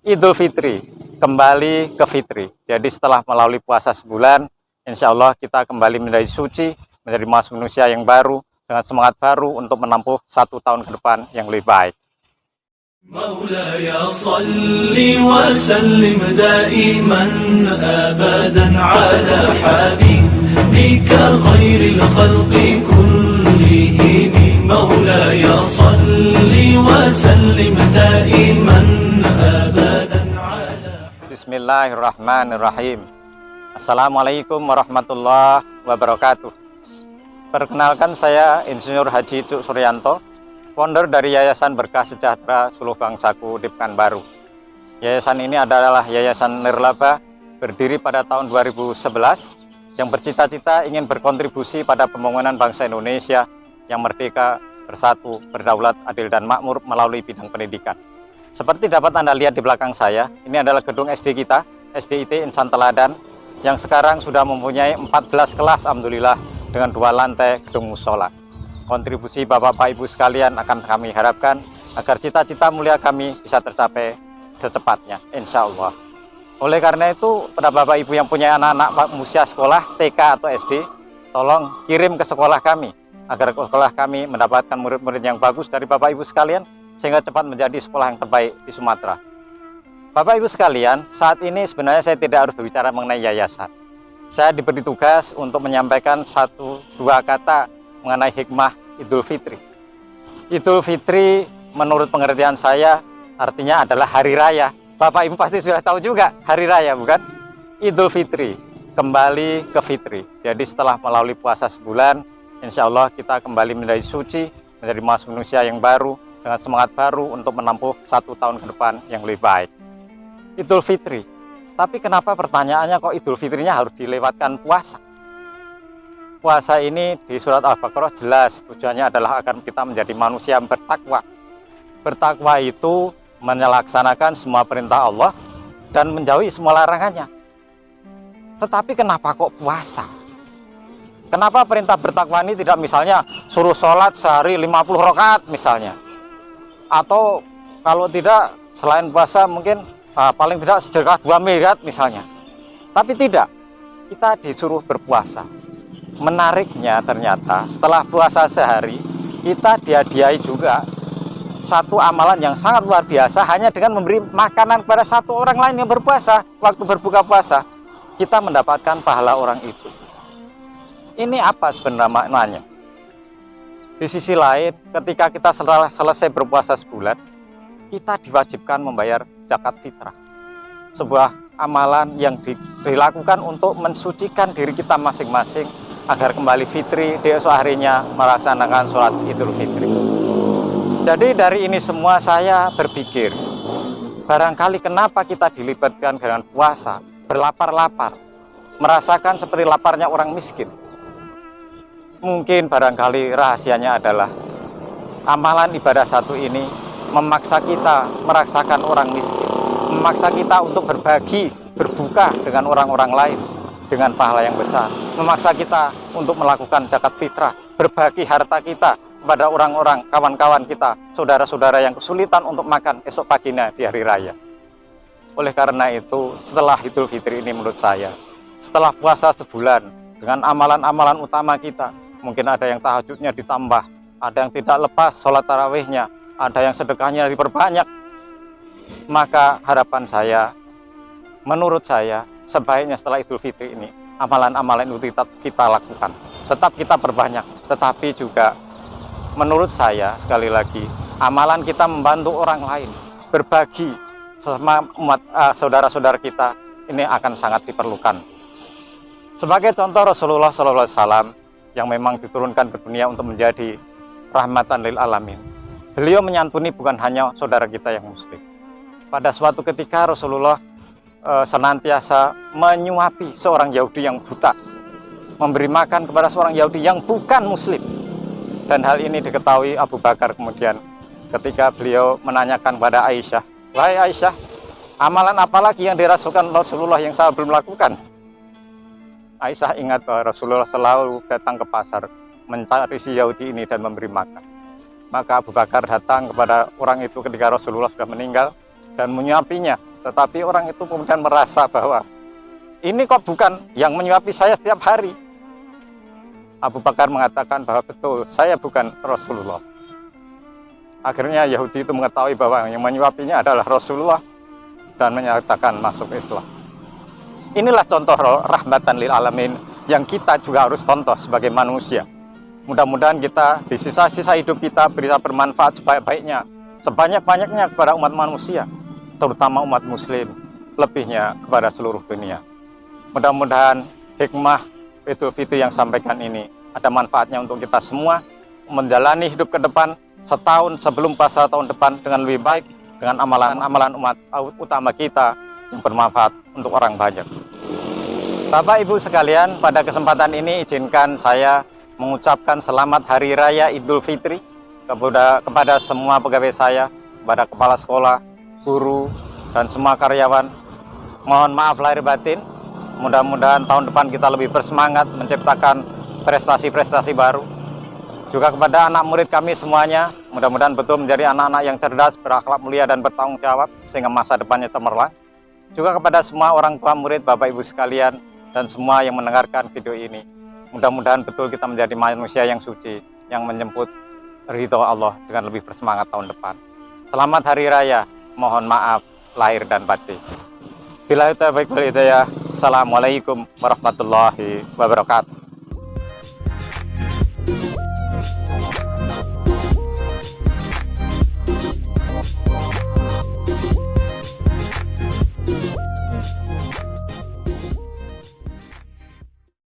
Idul Fitri, kembali ke Fitri. Jadi setelah melalui puasa sebulan, insya Allah kita kembali menjadi suci, menjadi manusia yang baru, dengan semangat baru untuk menempuh 1 tahun ke depan yang lebih baik. مولاي صل وسلم دائما أبدا على حبيبك خير الخلق كلهم مولاي صل وسلم دائما أبدا على Bismillahirrahmanirrahim. Assalamualaikum warahmatullahi wabarakatuh. Perkenalkan, saya Insinyur Haji Cuk Suryanto, founder dari Yayasan Berkah Sejahtera Suluh Bangsaku di Pekanbaru. Yayasan ini adalah yayasan nirlaba berdiri pada tahun 2011 yang bercita-cita ingin berkontribusi pada pembangunan bangsa Indonesia yang merdeka, bersatu, berdaulat, adil dan makmur melalui bidang pendidikan. Seperti dapat Anda lihat di belakang saya, ini adalah gedung SD kita, SDIT Insan Teladan, yang sekarang sudah mempunyai 14 kelas, alhamdulillah, dengan 2 lantai gedung musola. Kontribusi Bapak-Bapak Ibu sekalian akan kami harapkan agar cita-cita mulia kami bisa tercapai secepatnya, insya Allah. Oleh karena itu, pada Bapak Ibu yang punya anak-anak usia sekolah TK atau SD, tolong kirim ke sekolah kami, agar sekolah kami mendapatkan murid-murid yang bagus dari Bapak Ibu sekalian, sehingga cepat menjadi sekolah yang terbaik di Sumatera. Bapak Ibu sekalian, saat ini sebenarnya saya tidak harus berbicara mengenai yayasan. Saya diberi tugas untuk menyampaikan 1-2 kata mengenai hikmah Idul Fitri. Idul Fitri menurut pengertian saya artinya adalah hari raya. Bapak Ibu pasti sudah tahu juga hari raya, bukan? Idul Fitri, kembali ke Fitri. Jadi setelah melalui puasa sebulan, insya Allah kita kembali menjadi suci, menjadi manusia yang baru, dengan semangat baru untuk menempuh 1 tahun ke depan yang lebih baik. Idul Fitri. Tapi kenapa pertanyaannya kok Idul Fitrinya harus dilewatkan puasa? Puasa ini di surat Al-Baqarah jelas tujuannya adalah agar kita menjadi manusia yang bertakwa. Bertakwa itu melaksanakan semua perintah Allah dan menjauhi semua larangannya. Tetapi kenapa kok puasa? Kenapa perintah bertakwa ini tidak misalnya suruh sholat sehari 50 rakaat misalnya? Atau kalau tidak selain puasa mungkin paling tidak sedekah 2 miliar misalnya. Tapi tidak, kita disuruh berpuasa. Menariknya ternyata setelah puasa sehari, kita dihadiahi juga satu amalan yang sangat luar biasa, hanya dengan memberi makanan kepada satu orang lain yang berpuasa. Waktu berbuka puasa, kita mendapatkan pahala orang itu. Ini apa sebenarnya maknanya? Di sisi lain, ketika kita selesai berpuasa sebulan, kita diwajibkan membayar zakat fitrah. Sebuah amalan yang dilakukan untuk mensucikan diri kita masing-masing agar kembali fitri di esok harinya melaksanakan sholat Idul Fitri. Jadi dari ini semua saya berpikir, barangkali kenapa kita dilibatkan dengan puasa, berlapar-lapar, merasakan seperti laparnya orang miskin. Mungkin barangkali rahasianya adalah amalan ibadah satu ini memaksa kita merasakan orang miskin, memaksa kita untuk berbagi, berbuka dengan orang-orang lain dengan pahala yang besar, memaksa kita untuk melakukan zakat fitrah, berbagi harta kita kepada orang-orang, kawan-kawan kita, saudara-saudara yang kesulitan untuk makan esok paginya di hari raya. Oleh karena itu, setelah Idul Fitri ini menurut saya, setelah puasa sebulan dengan amalan-amalan utama kita, mungkin ada yang tahajudnya ditambah, ada yang tidak lepas sholat tarawihnya, ada yang sedekahnya diperbanyak, maka harapan saya, menurut saya, sebaiknya setelah Idul Fitri ini, amalan-amalan itu kita lakukan. Tetap kita perbanyak, tetapi juga menurut saya, sekali lagi, amalan kita membantu orang lain, berbagi sama umat saudara-saudara kita, ini akan sangat diperlukan. Sebagai contoh Rasulullah SAW yang memang diturunkan ke dunia untuk menjadi rahmatan lil alamin. Beliau menyantuni bukan hanya saudara kita yang muslim. Pada suatu ketika Rasulullah senantiasa menyuapi seorang Yahudi yang buta, memberi makan kepada seorang Yahudi yang bukan muslim. Dan hal ini diketahui Abu Bakar kemudian ketika beliau menanyakan kepada Aisyah, "Wahai Aisyah, amalan apa lagi yang dirasakan Rasulullah yang saya belum lakukan?" Aisyah ingat bahwa Rasulullah selalu datang ke pasar mencari si Yahudi ini dan memberi makan. Maka Abu Bakar datang kepada orang itu ketika Rasulullah sudah meninggal dan menyuapinya Tetapi orang itu kemudian merasa bahwa ini kok bukan yang menyuapi saya setiap hari. Abu Bakar mengatakan bahwa betul, saya bukan Rasulullah. Akhirnya Yahudi itu mengetahui bahwa yang menyuapinya adalah Rasulullah dan menyatakan masuk Islam. Inilah contoh rahmatan lil alamin yang kita juga harus contoh sebagai manusia. Mudah-mudahan kita di sisa-sisa hidup kita bisa bermanfaat sebaik-baiknya, sebanyak-banyaknya kepada umat manusia, terutama umat muslim, lebihnya kepada seluruh dunia. Mudah-mudahan hikmah Idul Fitri yang sampaikan ini ada manfaatnya untuk kita semua menjalani hidup ke depan setahun sebelum puasa tahun depan dengan lebih baik, dengan amalan-amalan umat utama kita yang bermanfaat untuk orang banyak. Bapak Ibu sekalian, pada kesempatan ini izinkan saya mengucapkan selamat Hari Raya Idul Fitri kepada semua pegawai saya, kepada kepala sekolah, guru, dan semua karyawan. Mohon maaf lahir batin. Mudah-mudahan tahun depan kita lebih bersemangat menciptakan prestasi-prestasi baru. Juga kepada anak murid kami semuanya, mudah-mudahan betul menjadi anak-anak yang cerdas, berakhlak mulia, dan bertanggung jawab, sehingga masa depannya cemerlang. Juga kepada semua orang tua murid, Bapak Ibu sekalian, dan semua yang mendengarkan video ini. Mudah-mudahan betul kita menjadi manusia yang suci, yang menjemput ridho Allah dengan lebih bersemangat tahun depan. Selamat Hari Raya, mohon maaf lahir dan batin. Billahi taufiq wal hidayah. Assalamualaikum warahmatullahi wabarakatuh.